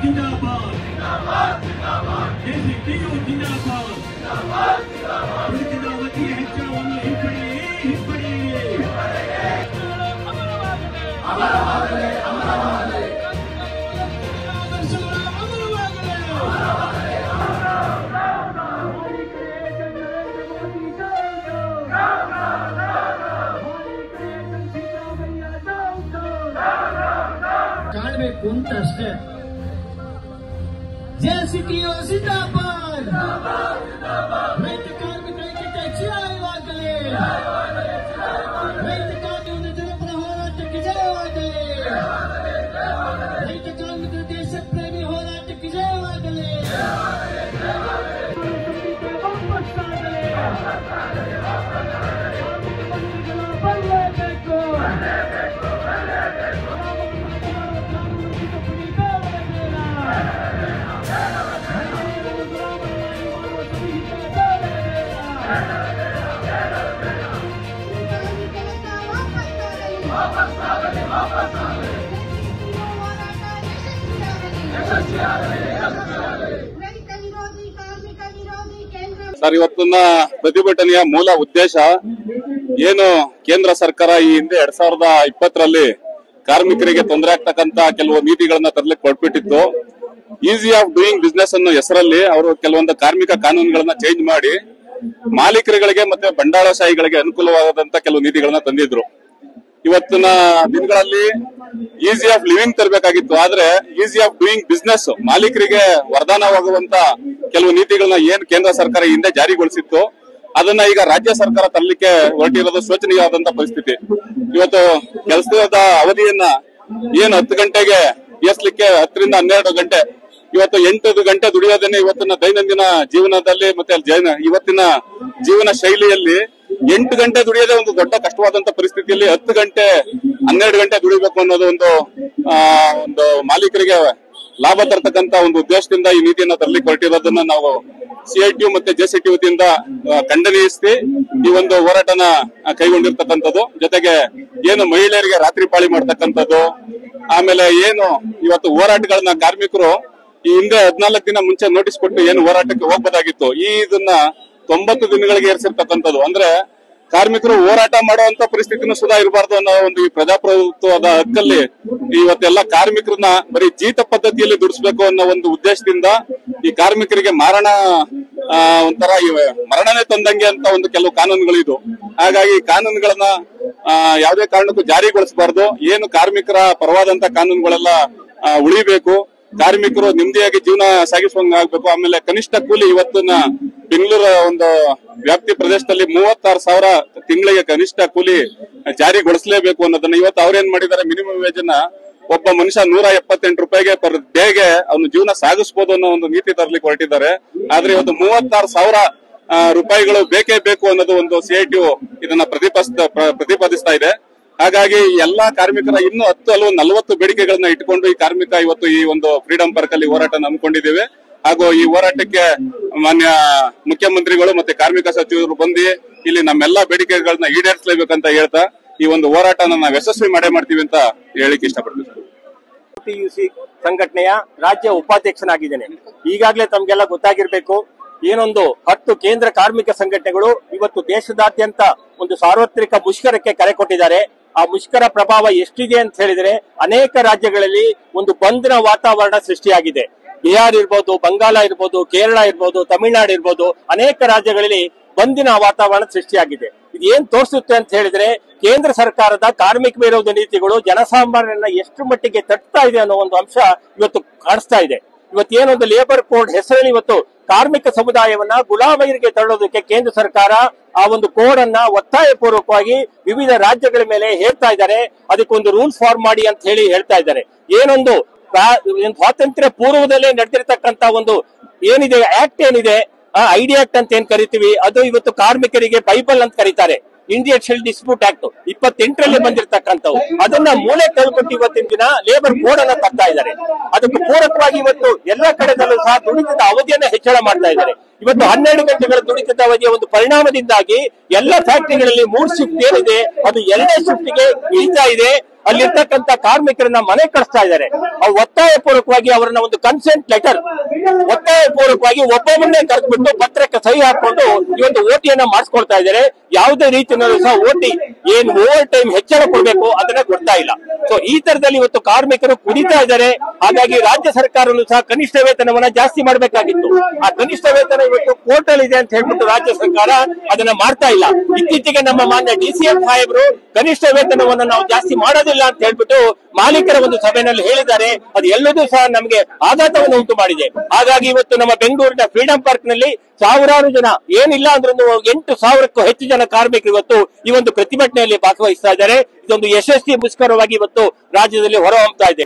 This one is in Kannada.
जिंदाबाद जेसीटीयू जिंदाबाद उनकी ಅವಧಿ ಹೆಚ್ಚಳವನ್ನು ಹಿಂಪಡೆಯಿರಿ ಅಮರವಾಗಲಿ ಕಾಣಬೇಕು ಅಂತ ಅಷ್ಟೇ. ಜೆಸಿಟಿಯು ಜಿಂದಾಬಾದ್, ರೈತ ಕಾರ್ಮಿಕರಿಗೆ ಜಯವಾಗಲಿ, ರೈತ ಕಾನೂನು ಜನಪರ ಹೋರಾಟಕ್ಕೆ ಜಯವಾಗಲಿ, ರೈತ ಕಾರ್ಮಿಕರ ದೇಶ ಪ್ರೇಮಿ ಹೋರಾಟಕ್ಕೆ ಜಯವಾಗಲಿ. ಸರ್, ಇವತ್ತಿನ ಪ್ರತಿಭಟನೆಯ ಮೂಲ ಉದ್ದೇಶ ಏನು, ಕೇಂದ್ರ ಸರ್ಕಾರ ಈ ಹಿಂದೆ 2020ರಲ್ಲಿ ಕಾರ್ಮಿಕರಿಗೆ ತೊಂದರೆ ಆಗ್ತಕ್ಕಂತ ಕೆಲವು ನೀತಿಗಳನ್ನ ತರಲಿಕ್ಕೆ ಹೊರಟ್ಬಿಟ್ಟಿತ್ತು. ಈಸಿ ಆಫ್ ಡೂಯಿಂಗ್ ಬಿಸ್ನೆಸ್ ಅನ್ನೋ ಹೆಸರಲ್ಲಿ ಅವರು ಕೆಲವೊಂದು ಕಾರ್ಮಿಕ ಕಾನೂನುಗಳನ್ನ ಚೇಂಜ್ ಮಾಡಿ ಮಾಲೀಕರುಗಳಿಗೆ ಮತ್ತೆ ಬಂಡವಾಳಶಾಹಿಗಳಿಗೆ ಅನುಕೂಲವಾದಂತ ಕೆಲವು ನೀತಿಗಳನ್ನ ತಂದಿದ್ರು. ಇವತ್ತಿನ ದಿನಗಳಲ್ಲಿ ಈಸಿ ಆಫ್ ಲಿವಿಂಗ್ ತರಬೇಕಾಗಿತ್ತು, ಆದ್ರೆ ಈಸಿ ಆಫ್ ಡೂಯಿಂಗ್ ಬಿಸ್ನೆಸ್ ಮಾಲೀಕರಿಗೆ ವರದಾನವಾಗುವಂತ ಕೆಲವು ನೀತಿಗಳನ್ನ ಏನ್ ಕೇಂದ್ರ ಸರ್ಕಾರ ಹಿಂದೆ ಜಾರಿಗೊಳಿಸಿತ್ತು ಅದನ್ನ ಈಗ ರಾಜ್ಯ ಸರ್ಕಾರ ತರಲಿಕ್ಕೆ ಹೊರಟಿರೋದು ಶೋಚನೀಯವಾದಂತ ಪರಿಸ್ಥಿತಿ. ಇವತ್ತು ಕೆಲಸದ ಅವಧಿಯನ್ನ ಏನು 10 ಗಂಟೆಗೆ ಏರ್ಸ್ಲಿಕ್ಕೆ 10ರಿಂದ 12 ಗಂಟೆ, ಇವತ್ತು 8 ಗಂಟೆ ದುಡಿಯೋದನ್ನೇ ಇವತ್ತಿನ ದೈನಂದಿನ ಜೀವನದಲ್ಲಿ ಮತ್ತೆ ಇವತ್ತಿನ ಜೀವನ ಶೈಲಿಯಲ್ಲಿ 8 ಗಂಟೆ ದುಡಿಯೋದೇ ಒಂದು ದೊಡ್ಡ ಕಷ್ಟವಾದಂತ ಪರಿಸ್ಥಿತಿಯಲ್ಲಿ 10 ಗಂಟೆ 12 ಗಂಟೆ ದುಡಿಬೇಕು ಅನ್ನೋದು ಒಂದು ಮಾಲೀಕರಿಗೆ ಲಾಭ ತರ್ತಕ್ಕಂತ ಒಂದು ಉದ್ದೇಶದಿಂದ ಈ ನೀತಿಯನ್ನ ತರಲಿಕ್ಕೆ ಹೊರಟಿರೋದನ್ನ ನಾವು ಸಿಐಟಿಯು ಮತ್ತೆ ಜೆಸಿಟಿ ವತಿಯಿಂದ ಖಂಡನೀಯಿಸಿ ಈ ಒಂದು ಹೋರಾಟನ ಕೈಗೊಂಡಿರ್ತಕ್ಕಂಥದ್ದು. ಜೊತೆಗೆ ಏನು ಮಹಿಳೆಯರಿಗೆ ರಾತ್ರಿ ಪಾಳಿ ಮಾಡ್ತಕ್ಕಂಥದ್ದು, ಆಮೇಲೆ ಏನು ಇವತ್ತು ಹೋರಾಟಗಳನ್ನ ಕಾರ್ಮಿಕರು ಈ ಹಿಂದೆ 14 ದಿನ ಮುಂಚೆ ನೋಟಿಸ್ ಕೊಟ್ಟು ಏನು ಹೋರಾಟಕ್ಕೆ ಹೋಗ್ಬೋದಾಗಿತ್ತು, ಇದನ್ನ 90 ದಿನಗಳಿಗೆ ಏರಿಸಿರ್ತಕ್ಕಂಥದ್ದು. ಅಂದ್ರೆ ಕಾರ್ಮಿಕರು ಹೋರಾಟ ಮಾಡುವಂತ ಪರಿಸ್ಥಿತಿನೂ ಸುಧಾ ಇರಬಾರ್ದು ಅನ್ನೋ ಒಂದು ಈ ಪ್ರಜಾಪ್ರಭುತ್ವದ ಹಕ್ಕಲ್ಲಿ ಇವತ್ತೆಲ್ಲ ಕಾರ್ಮಿಕರನ್ನ ಬರೀ ಜೀತ ಪದ್ಧತಿಯಲ್ಲಿ ದುಡಿಸ್ಬೇಕು ಅನ್ನೋ ಒಂದು ಉದ್ದೇಶದಿಂದ ಈ ಕಾರ್ಮಿಕರಿಗೆ ಒಂಥರ ಮರಣನೇ ತಂದಂಗೆ ಅಂತ ಒಂದು ಕೆಲವು ಕಾನೂನುಗಳು ಇದು. ಹಾಗಾಗಿ ಕಾನೂನುಗಳನ್ನ ಯಾವುದೇ ಕಾರಣಕ್ಕೂ ಜಾರಿಗೊಳಿಸಬಾರ್ದು. ಏನು ಕಾರ್ಮಿಕರ ಪರವಾದಂತ ಕಾನೂನುಗಳೆಲ್ಲ ಉಳಿಬೇಕು, ಕಾರ್ಮಿಕರು ನೆಮ್ಮದಿಯಾಗಿ ಜೀವನ ಸಾಗಿಸುವಂಗಾಗ್ಬೇಕು. ಆಮೇಲೆ ಕನಿಷ್ಠ ಕೂಲಿ ಇವತ್ತಿನ ಬೆಂಗಳೂರು ಒಂದು ವ್ಯಾಪ್ತಿ ಪ್ರದೇಶದಲ್ಲಿ 36,000 ತಿಂಗಳಿಗೆ ಕನಿಷ್ಠ ಕೂಲಿ ಜಾರಿಗೊಳಿಸಲೇಬೇಕು ಅನ್ನೋದನ್ನ ಇವತ್ತು ಅವ್ರೇನ್ ಮಾಡಿದ್ದಾರೆ, ಮಿನಿಮಮ್ ವೇಜ್ ಅನ್ನ ಒಬ್ಬ ಮನುಷ್ಯ 178 ರೂಪಾಯಿಗೆ ಪರ್ ಡೇಗೆ ಅವನು ಜೀವನ ಸಾಗಿಸಬಹುದು ಅನ್ನೋ ಒಂದು ನೀತಿ ತರಲಿಕ್ಕೆ ಹೊರಟಿದ್ದಾರೆ. ಆದ್ರೆ ಇವತ್ತು 36,000 ರೂಪಾಯಿಗಳು ಬೇಕೇ ಬೇಕು ಅನ್ನೋದು ಒಂದು ಸಿಐಟಿಯು ಇದನ್ನ ಪ್ರತಿಪಾದಿಸ್ತಾ ಇದೆ. ಹಾಗಾಗಿ ಎಲ್ಲಾ ಕಾರ್ಮಿಕರ ಇನ್ನು 10 ಅಲ್ಲೂ 40 ಬೇಡಿಕೆಗಳನ್ನ ಇಟ್ಕೊಂಡು ಈ ಕಾರ್ಮಿಕ ಇವತ್ತು ಈ ಒಂದು ಫ್ರೀಡಂ ಪಾರ್ಕ್ ಅಲ್ಲಿ ಹೋರಾಟ ನಂಬಿಕೊಂಡಿದ್ದೇವೆ. ಹಾಗೂ ಈ ಹೋರಾಟಕ್ಕೆ ಮಾನ್ಯ ಮುಖ್ಯಮಂತ್ರಿಗಳು ಮತ್ತೆ ಕಾರ್ಮಿಕ ಸಚಿವರು ಬಂದು ಇಲ್ಲಿ ನಮ್ಮೆಲ್ಲಾ ಬೇಡಿಕೆಗಳನ್ನ ಈಡೇರಿಸಲೇಬೇಕಂತ ಹೇಳ್ತಾ ಈ ಒಂದು ಹೋರಾಟನ ನಾವು ಯಶಸ್ವಿ ಮಾಡ್ತೀವಿ ಅಂತ ಹೇಳಿಕ್ಕೆ ಇಷ್ಟಪಡ್ತೀವಿ. ಟಿಯುಸಿ ಸಂಘಟನೆಯ ರಾಜ್ಯ ಉಪಾಧ್ಯಕ್ಷನಾಗಿದ್ದೇನೆ. ಈಗಾಗಲೇ ತಮ್ಗೆಲ್ಲ ಗೊತ್ತಾಗಿರ್ಬೇಕು, ಏನೊಂದು 10 ಕೇಂದ್ರ ಕಾರ್ಮಿಕ ಸಂಘಟನೆಗಳು ಇವತ್ತು ದೇಶದಾದ್ಯಂತ ಒಂದು ಸಾರ್ವತ್ರಿಕ ಮುಷ್ಕರಕ್ಕೆ ಕರೆ ಕೊಟ್ಟಿದ್ದಾರೆ. ಆ ಮುಷ್ಕರ ಪ್ರಭಾವ ಎಷ್ಟಿದೆ ಅಂತ ಹೇಳಿದ್ರೆ ಅನೇಕ ರಾಜ್ಯಗಳಲ್ಲಿ ಒಂದು ಬಂದ್ನ ವಾತಾವರಣ ಸೃಷ್ಟಿಯಾಗಿದೆ. ಬಿಹಾರ್ ಇರ್ಬೋದು, ಬಂಗಾಳ ಇರ್ಬೋದು, ಕೇರಳ ಇರ್ಬೋದು, ತಮಿಳುನಾಡು ಇರ್ಬೋದು, ಅನೇಕ ರಾಜ್ಯಗಳಲ್ಲಿ ಬಂದಿನ ವಾತಾವರಣ ಸೃಷ್ಟಿಯಾಗಿದೆ. ಇದು ಏನ್ ತೋರಿಸುತ್ತೆ ಅಂತ ಹೇಳಿದ್ರೆ ಕೇಂದ್ರ ಸರ್ಕಾರದ ಕಾರ್ಮಿಕ ವಿರೋಧ ನೀತಿಗಳು ಜನಸಾಮಾನ್ಯರನ್ನ ಎಷ್ಟು ಮಟ್ಟಿಗೆ ತಟ್ತಾ ಇದೆ ಅನ್ನೋ ಒಂದು ಅಂಶ ಇವತ್ತು ಕಾಣಿಸ್ತಾ ಇದೆ. ಇವತ್ತೇನೊಂದು ಲೇಬರ್ ಕೋಡ್ ಹೆಸರಲ್ಲಿ ಇವತ್ತು ಕಾರ್ಮಿಕ ಸಮುದಾಯವನ್ನ ಗುಲಾಮಗಿರಿಗೆ ತಳ್ಳೋದಕ್ಕೆ ಕೇಂದ್ರ ಸರ್ಕಾರ ಆ ಒಂದು ಕೋಡ್ ಅನ್ನ ಒತ್ತಾಯ ಪೂರ್ವಕವಾಗಿ ವಿವಿಧ ರಾಜ್ಯಗಳ ಮೇಲೆ ಹೇಳ್ತಾ ಇದ್ದಾರೆ. ಅದಕ್ಕೊಂದು ರೂಲ್ಸ್ ಫಾರ್ಮ್ ಮಾಡಿ ಅಂತ ಹೇಳಿ ಹೇಳ್ತಾ ಇದ್ದಾರೆ. ಏನೊಂದು ಸ್ವಾತಂತ್ರ್ಯ ಪೂರ್ವದಲ್ಲೇ ನಡೆದಿರ್ತಕ್ಕಂತ ಒಂದು ಏನಿದೆ ಆಕ್ಟ್ ಏನಿದೆ, ಐಡಿಯಾ ಆಕ್ಟ್ ಅಂತ ಏನ್ ಕರಿತೀವಿ, ಅದು ಇವತ್ತು ಕಾರ್ಮಿಕರಿಗೆ ಬೈಬಲ್ ಅಂತ ಕರೀತಾರೆ. ಇಂಡಿಯನ್ ಶೆಲ್ ಡಿಸ್ಪ್ಯೂಟ್ ಆಕ್ಟ್ 28ರಲ್ಲಿ ಬಂದಿರತಕ್ಕಂಥವು, ಅದನ್ನ ಮೂಲೆ ಕಳ್ಕೊಟ್ಟು ಇವತ್ತಿನ ದಿನ ಲೇಬರ್ ಕೋಡ್ ಅನ್ನ ತರ್ತಾ ಇದ್ದಾರೆ. ಅದಕ್ಕೆ ಪೂರಕವಾಗಿ ಇವತ್ತು ಎಲ್ಲಾ ಕಡೆದಲ್ಲೂ ಸಹ ದುಡಿತದ ಅವಧಿಯನ್ನ ಹೆಚ್ಚಳ ಮಾಡ್ತಾ ಇದ್ದಾರೆ. ಇವತ್ತು 12 ಗಂಟೆಗಳ ದುಡಿತದ ಅವಧಿಯ ಒಂದು ಪರಿಣಾಮದಿಂದಾಗಿ ಎಲ್ಲ ಫ್ಯಾಕ್ಟರಿಗಳಲ್ಲಿ 3 ಶಿಫ್ಟ್ ಏನಿದೆ ಅದು 2ನೇ ಶಿಫ್ಟ್ಗೆ ಇಳಿತಾ ಇದೆ. ಅಲ್ಲಿರ್ತಕ್ಕಂಥ ಕಾರ್ಮಿಕರನ್ನ ಮನೆ ಕಳಿಸ್ತಾ ಇದ್ದಾರೆ. ಅವ್ರು ಒತ್ತಾಯ ಪೂರ್ವಕವಾಗಿ ಅವರನ್ನ ಒಂದು ಕನ್ಸೆಂಟ್ ಲೆಟರ್ ಒತ್ತಾಯ ಪೂರ್ವಕವಾಗಿ ಒಬ್ಬೊಬ್ಬನ್ನೇ ಕರೆದ್ಬಿಟ್ಟು ಪತ್ರಕ್ಕೆ ಸಹಿ ಹಾಕೊಂಡು ಇವತ್ತು ಓಟಿಯನ್ನ ಮಾಡಿಸ್ಕೊಳ್ತಾ ಇದ್ದಾರೆ. ಯಾವುದೇ ರೀತಿಯಲ್ಲೂ ಸಹ ಓಟಿ ಏನ್ ಓವರ್ ಟೈಮ್ ಹೆಚ್ಚಳ ಕೊಡ್ಬೇಕು ಅದನ್ನ ಕೊಡ್ತಾ ಇಲ್ಲ. ಸೊ ಈ ತರದಲ್ಲಿ ಇವತ್ತು ಕಾರ್ಮಿಕರು ಕುಡಿತಾ ಇದ್ದಾರೆ. ಹಾಗಾಗಿ ರಾಜ್ಯ ಸರ್ಕಾರನು ಸಹ ಕನಿಷ್ಠ ವೇತನವನ್ನ ಜಾಸ್ತಿ ಮಾಡಬೇಕಾಗಿತ್ತು. ಆ ಕನಿಷ್ಠ ವೇತನ ಇವತ್ತು ಪೋರ್ಟಲ್ ಇದೆ ಅಂತ ಹೇಳ್ಬಿಟ್ಟು ರಾಜ್ಯ ಸರ್ಕಾರ ಅದನ್ನ ಮಾಡ್ತಾ ಇಲ್ಲ. ಇತ್ತೀಚೆಗೆ ನಮ್ಮ ಮಾನ್ಯ DCM ಸಾಹೇಬರು ಕನಿಷ್ಠ ವೇತನವನ್ನ ನಾವು ಜಾಸ್ತಿ ಮಾಡೋದಿಲ್ಲ ಅಂತ ಹೇಳ್ಬಿಟ್ಟು ಮಾಲೀಕರ ಒಂದು ಸಭೆಯಲ್ಲಿ ಹೇಳಿದ್ದಾರೆ. ಅದು ಎಲ್ಲದೂ ಸಹ ನಮಗೆ ಆಘಾತವನ್ನು ಉಂಟು ಮಾಡಿದೆ. ಹಾಗಾಗಿ ಇವತ್ತು ನಮ್ಮ ಬೆಂಗಳೂರಿನ ಫ್ರೀಡಂ ಪಾರ್ಕ್ ನಲ್ಲಿ ಸಾವಿರಾರು ಜನ, ಏನಿಲ್ಲ ಅಂದ್ರೂ 8,000ಕ್ಕೂ ಹೆಚ್ಚು ಜನ ಕಾರ್ಮಿಕರು ಇವತ್ತು ಈ ಒಂದು ಪ್ರತಿಭಟನೆಯಲ್ಲಿ ಭಾಗವಹಿಸ್ತಾ ಇದ್ದಾರೆ. ಇದೊಂದು ಯಶಸ್ವಿ ಮುಷ್ಕರವಾಗಿ ಇವತ್ತು ರಾಜ್ಯದಲ್ಲಿ ಹೊರಹೊಮ್ಮತಾ ಇದೆ.